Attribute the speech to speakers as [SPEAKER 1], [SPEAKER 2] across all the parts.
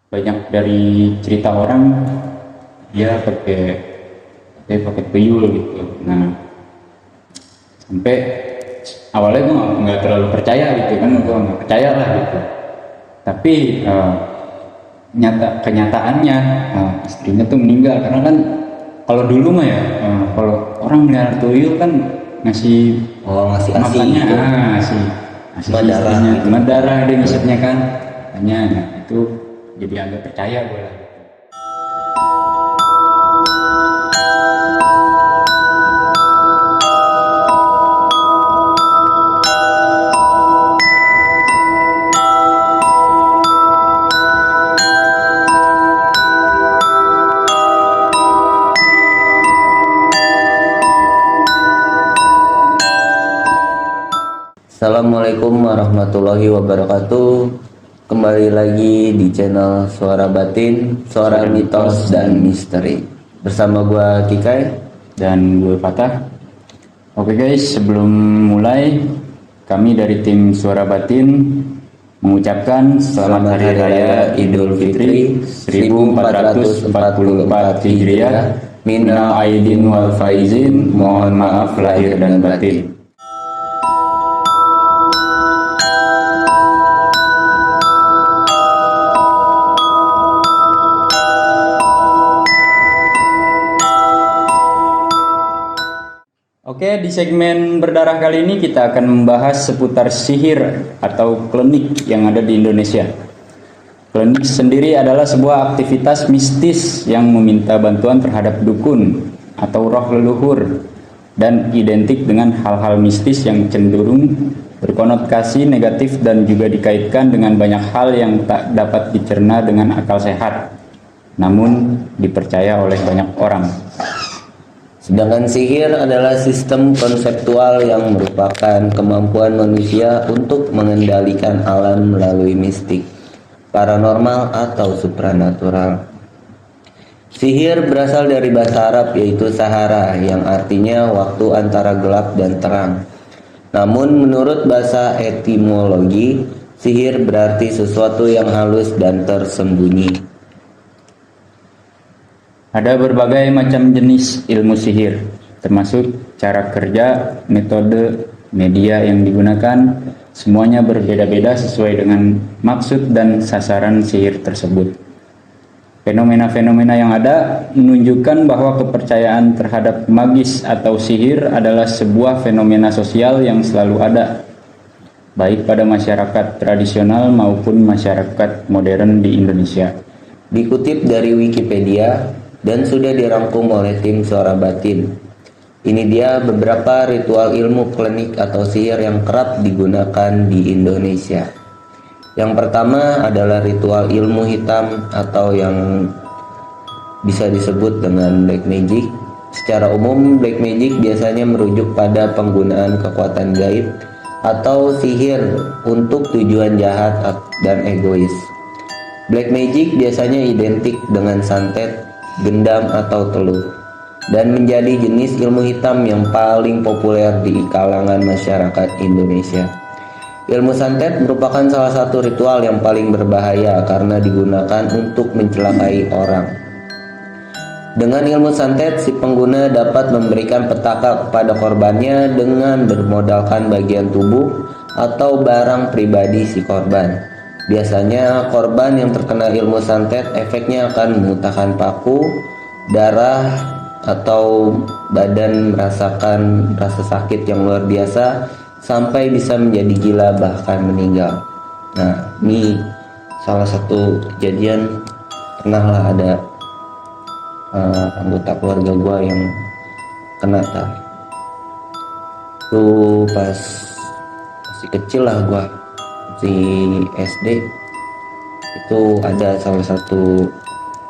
[SPEAKER 1] banyak dari cerita orang dia pakai tuyul gitu. Nah, sampai awalnya gue nggak terlalu percaya gitu kan, gue nggak percaya lah gitu. Tapi kenyataannya istrinya tuh meninggal karena kan kalau dulu mah ya, kalau orang melihara tuyul kan ngasih
[SPEAKER 2] ngasih asi
[SPEAKER 1] makannya,
[SPEAKER 2] gitu.
[SPEAKER 1] ngasih
[SPEAKER 2] Cuma darah
[SPEAKER 1] istrinya,
[SPEAKER 2] gitu.
[SPEAKER 1] cuma darah dia ngisepnya kan, hanya nah, itu jadi agak percaya gue lah.
[SPEAKER 2] Assalamualaikum warahmatullahi wabarakatuh. Kembali lagi di channel Suara Batin, Suara Mitos dan Misteri. Bersama gua Kikai
[SPEAKER 1] Dan gue Fatah. Oke guys, sebelum mulai, kami dari tim Suara Batin mengucapkan Selamat Hari Raya Idul Fitri 1444 Hijriah. Minal aidin wal faizin, mohon maaf lahir dan batin. Oke, di segmen berdarah kali ini kita akan membahas seputar sihir atau klinik yang ada di Indonesia. Klinik sendiri adalah sebuah aktivitas mistis yang meminta bantuan terhadap dukun atau roh leluhur dan identik dengan hal-hal mistis yang cenderung berkonotasi negatif dan juga dikaitkan dengan banyak hal yang tak dapat dicerna dengan akal sehat, namun dipercaya oleh banyak orang.
[SPEAKER 2] Sedangkan sihir adalah sistem konseptual yang merupakan kemampuan manusia untuk mengendalikan alam melalui mistik, paranormal atau supranatural. Sihir berasal dari bahasa Arab yaitu sahara yang artinya waktu antara gelap dan terang. Namun menurut bahasa etimologi, sihir berarti sesuatu yang halus dan tersembunyi.
[SPEAKER 1] Ada berbagai macam jenis ilmu sihir, termasuk cara kerja, metode, media yang digunakan, semuanya berbeda-beda sesuai dengan maksud dan sasaran sihir tersebut. Fenomena-fenomena yang ada menunjukkan bahwa kepercayaan terhadap magis atau sihir adalah sebuah fenomena sosial yang selalu ada, baik pada masyarakat tradisional maupun masyarakat modern di Indonesia.
[SPEAKER 2] Dikutip dari Wikipedia dan sudah dirangkum oleh tim Suara Batin. Ini dia beberapa ritual ilmu klinik atau sihir yang kerap digunakan di Indonesia. Yang pertama adalah ritual ilmu hitam atau yang bisa disebut dengan black magic. Secara umum, black magic biasanya merujuk pada penggunaan kekuatan gaib atau sihir untuk tujuan jahat dan egois. Black magic biasanya identik dengan santet, gendam atau teluh, dan menjadi jenis ilmu hitam yang paling populer di kalangan masyarakat Indonesia. Ilmu santet merupakan salah satu ritual yang paling berbahaya karena digunakan untuk mencelakai orang. Dengan ilmu santet, si pengguna dapat memberikan petaka kepada korbannya dengan bermodalkan bagian tubuh atau barang pribadi si korban. Biasanya korban yang terkena ilmu santet efeknya akan memuntahkan paku, darah, atau badan merasakan rasa sakit yang luar biasa sampai bisa menjadi gila bahkan meninggal. Nah, ini salah satu kejadian pernahlah ada anggota keluarga gua yang kena tuh pas masih kecil lah gua di SD. Itu ada salah satu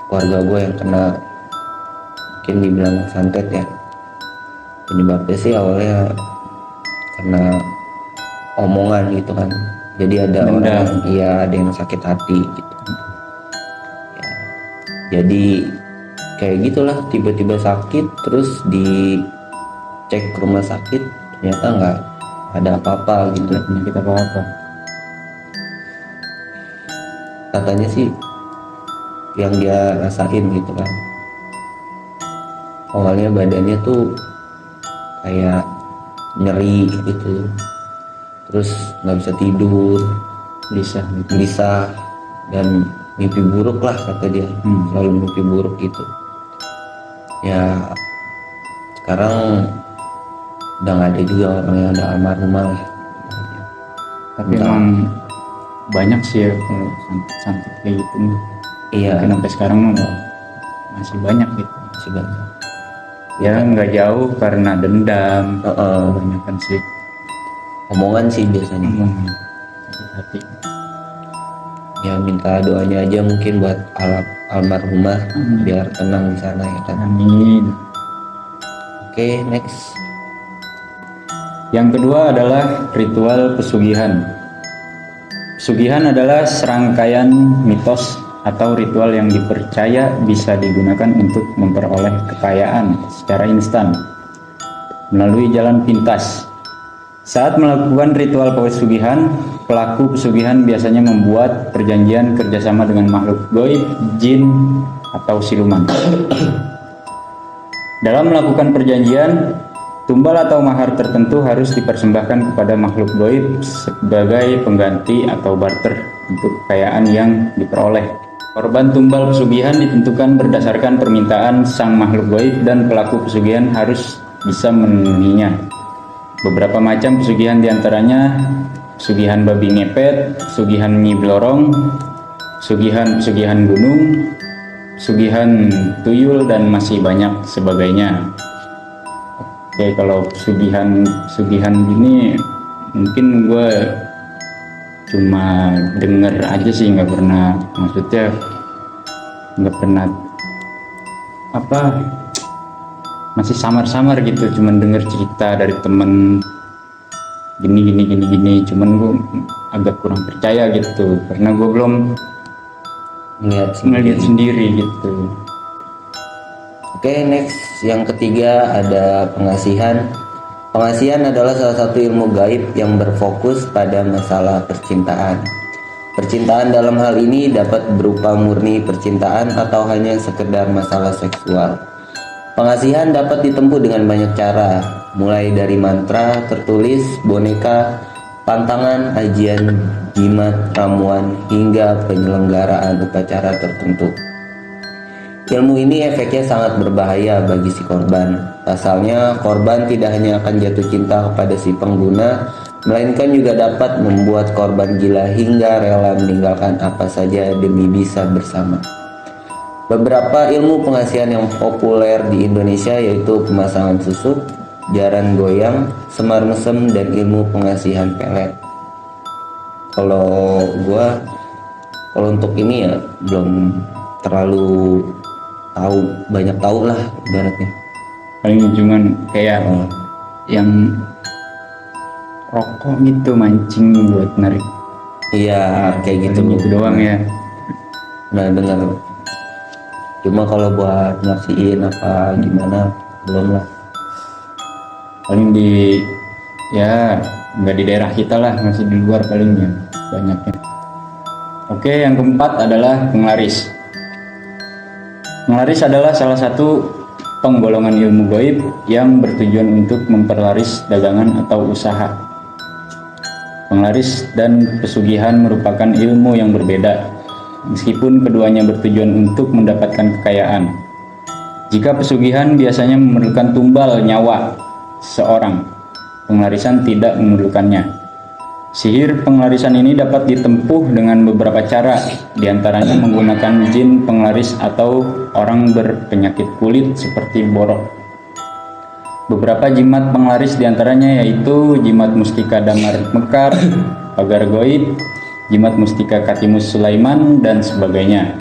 [SPEAKER 2] keluarga gue yang kena, mungkin dibilang santet ya. Penyebabnya sih awalnya karena omongan gitu kan, jadi ada orang, iya ada yang sakit hati gitu ya, jadi kayak gitulah, tiba-tiba sakit terus dicek ke rumah sakit ternyata nggak ada apa-apa gitu,
[SPEAKER 1] Penyakit apa-apa.
[SPEAKER 2] katanya sih yang dia rasain gitu kan. Awalnya badannya tuh kayak nyeri gitu, terus nggak bisa tidur, gelisah dan mimpi buruk lah kata dia. Selalu mimpi buruk gitu ya. Sekarang udah nggak ada juga orang yang ada almarhumah lah.
[SPEAKER 1] Tapi emang banyak sih ya kalau santet kayak gitu.
[SPEAKER 2] Iya,
[SPEAKER 1] Mungkin sampai sekarang mah masih banyak gitu.
[SPEAKER 2] masih banyak.
[SPEAKER 1] Ya nggak jauh karena dendam. Kebanyakan sih
[SPEAKER 2] Omongan sih biasanya.
[SPEAKER 1] sakit hati.
[SPEAKER 2] Ya minta doanya aja mungkin buat almarhumah biar tenang di sana ya kan.
[SPEAKER 1] Amin.
[SPEAKER 2] Oke, next.
[SPEAKER 1] Yang kedua adalah ritual pesugihan. Pesugihan adalah serangkaian mitos atau ritual yang dipercaya bisa digunakan untuk memperoleh kekayaan secara instan melalui jalan pintas. Saat melakukan ritual pesugihan, pelaku pesugihan biasanya membuat perjanjian kerjasama dengan makhluk gaib, jin, atau siluman. Dalam melakukan perjanjian, tumbal atau mahar tertentu harus dipersembahkan kepada makhluk gaib sebagai pengganti atau barter untuk kekayaan yang diperoleh. Korban tumbal pesugihan ditentukan berdasarkan permintaan sang makhluk gaib dan pelaku pesugihan harus bisa memenuhinya. Beberapa macam pesugihan diantaranya pesugihan babi ngepet, pesugihan Nyi Blorong, pesugihan gunung, pesugihan tuyul, dan masih banyak sebagainya. Oke, kalau pesugihan gini mungkin gue cuma denger aja sih, nggak pernah masih samar-samar gitu, cuman denger cerita dari temen gini, cuman gue agak kurang percaya gitu karena gue belum ngeliat sendiri gitu.
[SPEAKER 2] Oke, next. Yang ketiga ada pengasihan. Pengasihan adalah salah satu ilmu gaib yang berfokus pada masalah percintaan. Percintaan dalam hal ini dapat berupa murni percintaan atau hanya sekedar masalah seksual. Pengasihan dapat ditempuh dengan banyak cara, mulai dari mantra tertulis, boneka, pantangan, ajian, jimat, ramuan, hingga penyelenggaraan upacara tertentu. Ilmu ini efeknya sangat berbahaya bagi si korban. Pasalnya, korban tidak hanya akan jatuh cinta kepada si pengguna, melainkan juga dapat membuat korban gila hingga rela meninggalkan apa saja demi bisa bersama. Beberapa ilmu pengasihan yang populer di Indonesia yaitu pemasangan susuk, jaran goyang, semar mesem, dan ilmu pengasihan pelet. Kalau untuk ini ya belum terlalu banyak tahu lah ibaratnya.
[SPEAKER 1] Paling cuman kayak yang rokok gitu, mancing buat narik.
[SPEAKER 2] Iya, kayak gitu
[SPEAKER 1] doang ya.
[SPEAKER 2] Nah, dengar. Cuma kalau buat nyaksiin apa gimana belum lah.
[SPEAKER 1] Paling nggak di daerah kita lah, masih di luar palingnya banyaknya. Oke, yang keempat adalah penglaris. Penglaris adalah salah satu penggolongan ilmu gaib yang bertujuan untuk memperlaris dagangan atau usaha. Penglaris dan pesugihan merupakan ilmu yang berbeda, meskipun keduanya bertujuan untuk mendapatkan kekayaan. Jika pesugihan biasanya memerlukan tumbal nyawa seorang, penglarisan tidak memerlukannya. Sihir penglarisan ini dapat ditempuh dengan beberapa cara, diantaranya menggunakan jin penglaris atau orang berpenyakit kulit seperti borok. Beberapa jimat penglaris diantaranya yaitu jimat mustika damar mekar, pagar goib, jimat mustika Katimus Sulaiman, dan sebagainya.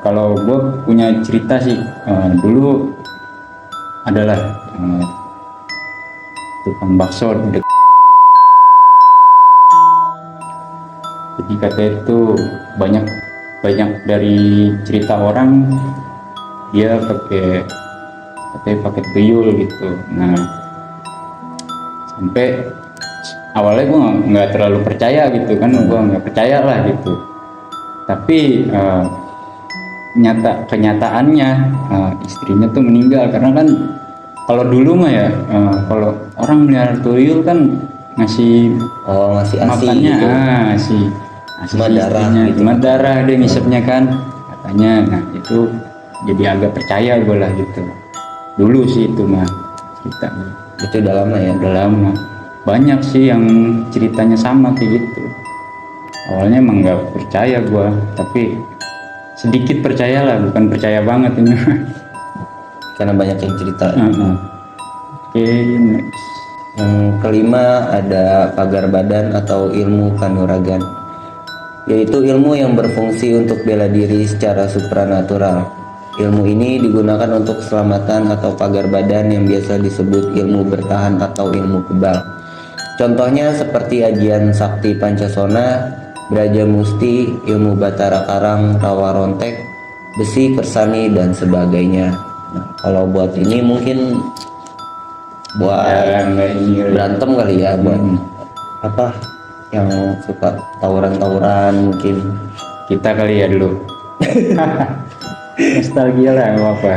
[SPEAKER 1] Kalau gue punya cerita sih, dulu adalah tukang bakso di jadi katanya itu banyak dari cerita orang dia pakai tuyul gitu. Nah, sampai awalnya gue nggak terlalu percaya gitu kan, gue nggak percaya lah gitu. Tapi kenyataannya istrinya tuh meninggal karena kan kalau dulu mah ya kalau orang melihara tuyul kan ngasih
[SPEAKER 2] ngasih ASI
[SPEAKER 1] makannya
[SPEAKER 2] gitu.
[SPEAKER 1] si
[SPEAKER 2] Cuma darah
[SPEAKER 1] istrinya,
[SPEAKER 2] gitu.
[SPEAKER 1] cuma darah dia ngisepnya kan katanya. Nah itu jadi agak percaya gue lah gitu dulu sih itu mah ceritanya.
[SPEAKER 2] Itu udah lama ya.
[SPEAKER 1] Udah lama banyak sih yang ceritanya sama kayak gitu. Awalnya emang nggak percaya gue, tapi sedikit percaya lah, bukan percaya banget ini.
[SPEAKER 2] Karena banyak yang cerita.
[SPEAKER 1] Oke, next.
[SPEAKER 2] Yang kelima ada pagar badan atau ilmu kanuragan, yaitu ilmu yang berfungsi untuk bela diri secara supranatural. Ilmu ini digunakan untuk keselamatan atau pagar badan yang biasa disebut ilmu bertahan atau ilmu kebal. Contohnya seperti ajian sakti pancasona, Braja Musti, ilmu Batara Karang, Rawa Rontek, besi kersani dan sebagainya. Nah, kalau buat ini mungkin buat berantem kali ya, buat apa yang suka tawuran-tawuran mungkin
[SPEAKER 1] Kita kali ya dulu. Nostalgia lah, nggak apa-apa.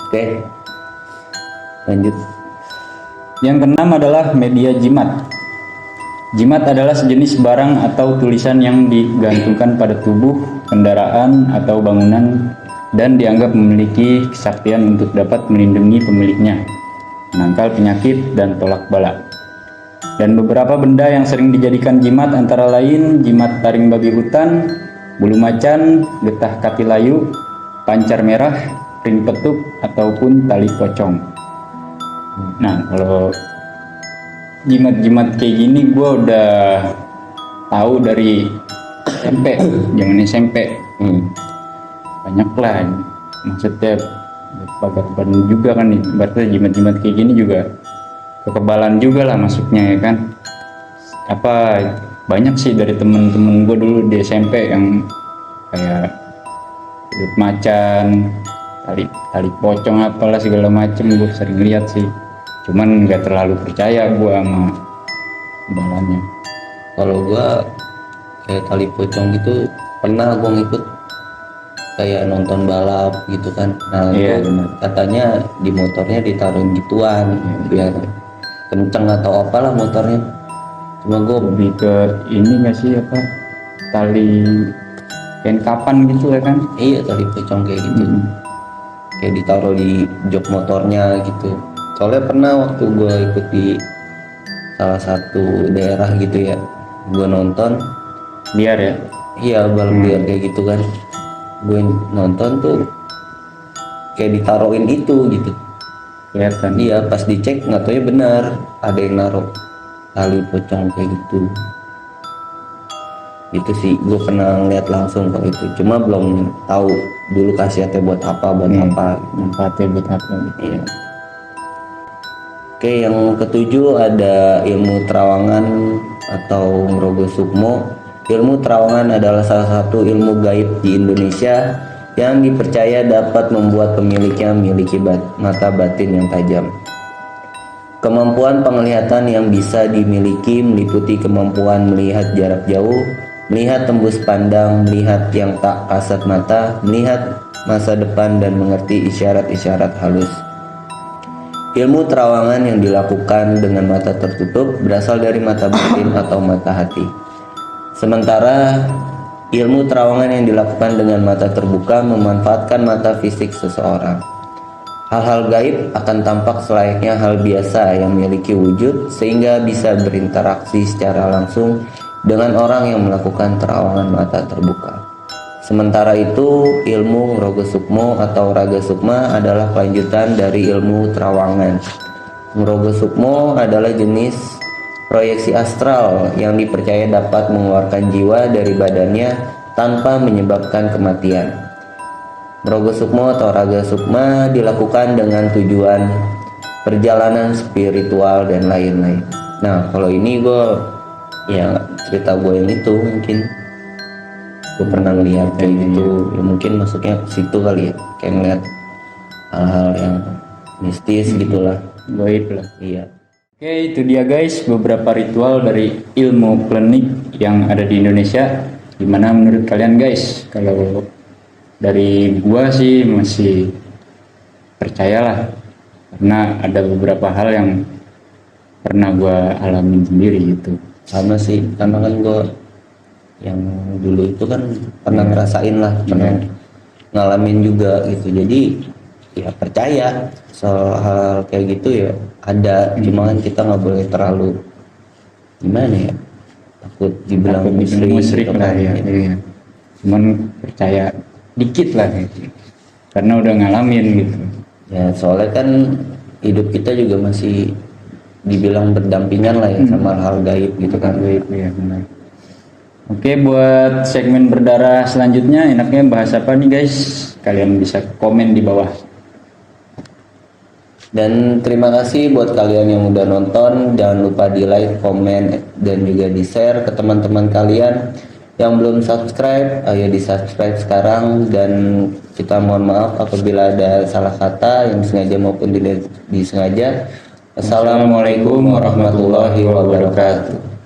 [SPEAKER 2] Oke, lanjut.
[SPEAKER 1] Yang keenam adalah media jimat. Jimat adalah sejenis barang atau tulisan yang digantungkan pada tubuh, kendaraan, atau bangunan dan dianggap memiliki kesaktian untuk dapat melindungi pemiliknya, menangkal penyakit, dan tolak bala. Dan beberapa benda yang sering dijadikan jimat antara lain jimat taring babi hutan, bulu macan, getah katilayu, pancar merah, ring petuk, ataupun tali pocong. Nah, kalau jimat-jimat kayak gini gue udah tahu dari SMP, zaman SMP. Banyak lah, maksudnya pagar badan juga kan nih, berarti jimat-jimat kayak gini juga kekebalan juga lah masuknya ya kan. Apa banyak sih dari temen-temen gue dulu di SMP yang kayak kulit macan, tali pocong apalah segala macem, gue sering lihat sih. Cuman nggak terlalu percaya gue sama balanya.
[SPEAKER 2] Kalau gua kayak tali pocong gitu pernah gua ngikut kayak nonton balap gitu kan. Nah
[SPEAKER 1] Iya,
[SPEAKER 2] itu
[SPEAKER 1] benar.
[SPEAKER 2] katanya di motornya ditaruhin gituan biar kenceng atau apalah motornya. Cuma gua
[SPEAKER 1] Lebih ke ini nggak sih apa tali kain kapan gitu ya kan.
[SPEAKER 2] iya tali pocong kayak gitu. Kayak ditaruh di jok motornya gitu. Soalnya pernah waktu gue ikut di salah satu daerah gitu ya, gue nonton,
[SPEAKER 1] Biar ya.
[SPEAKER 2] iya balap liar kayak gitu kan, gue nonton tuh kayak ditaruhin itu gitu.
[SPEAKER 1] Kelihatan.
[SPEAKER 2] Iya pas dicek nggak taunya benar ada yang naruh tali pocong kayak gitu. Itu sih gue pernah ngeliat langsung kalau itu, cuma belum tahu dulu khasiatnya buat apa apa.
[SPEAKER 1] Manfaatnya buat apa gitu.
[SPEAKER 2] Iya. Oke, yang ketujuh ada ilmu terawangan atau Mrogo Sukmo. Ilmu terawangan adalah salah satu ilmu gaib di Indonesia yang dipercaya dapat membuat pemiliknya memiliki mata batin yang tajam. Kemampuan penglihatan yang bisa dimiliki meliputi kemampuan melihat jarak jauh, melihat tembus pandang, melihat yang tak kasat mata, melihat masa depan, dan mengerti isyarat-isyarat halus. Ilmu terawangan yang dilakukan dengan mata tertutup berasal dari mata batin atau mata hati. Sementara ilmu terawangan yang dilakukan dengan mata terbuka memanfaatkan mata fisik seseorang. Hal-hal gaib akan tampak selayaknya hal biasa yang memiliki wujud sehingga bisa berinteraksi secara langsung dengan orang yang melakukan terawangan mata terbuka. Sementara itu, ilmu Mrogo Sukmo atau Raga Sukma adalah kelanjutan dari ilmu terawangan. Mrogo Sukmo adalah jenis proyeksi astral yang dipercaya dapat mengeluarkan jiwa dari badannya tanpa menyebabkan kematian. Mrogo Sukmo atau Raga Sukma dilakukan dengan tujuan perjalanan spiritual dan lain-lain. Nah, kalau ini gue ya cerita gue yang itu mungkin gue pernah ngeliat kayak gitu ya, mungkin masuknya ke situ kali ya, kayak ngeliat hal-hal yang mistis gitulah,
[SPEAKER 1] Gaib lah.
[SPEAKER 2] iya.
[SPEAKER 1] Oke, itu dia guys beberapa ritual dari ilmu klinik yang ada di Indonesia. Gimana menurut kalian guys? Kalau dari gua sih masih percayalah, karena ada beberapa hal yang pernah gua alamin sendiri gitu.
[SPEAKER 2] Sama sih, karena kan gue yang dulu itu kan pernah ngerasain lah, pernah ngalamin juga gitu. Jadi ya percaya soal hal kayak gitu ya ada, cuma kan kita nggak boleh terlalu gimana ya, takut dibilang
[SPEAKER 1] Takut dibilang musyrik
[SPEAKER 2] gitu
[SPEAKER 1] lah
[SPEAKER 2] kan.
[SPEAKER 1] ya, iya. Cuman percaya dikit lah gitu. Karena udah ngalamin gitu.
[SPEAKER 2] Ya soalnya kan hidup kita juga masih dibilang berdampingan lah ya sama hal gaib gitu kan.
[SPEAKER 1] Gaib ya, benar. Oke, buat segmen berdarah selanjutnya enaknya bahas apa nih guys? Kalian bisa komen di bawah.
[SPEAKER 2] Dan terima kasih buat kalian yang udah nonton. Jangan lupa di like, komen, dan juga di share ke teman-teman kalian. Yang belum subscribe, ayo di subscribe sekarang. Dan kita mohon maaf apabila ada salah kata yang sengaja maupun tidak disengaja. Assalamualaikum warahmatullahi wabarakatuh.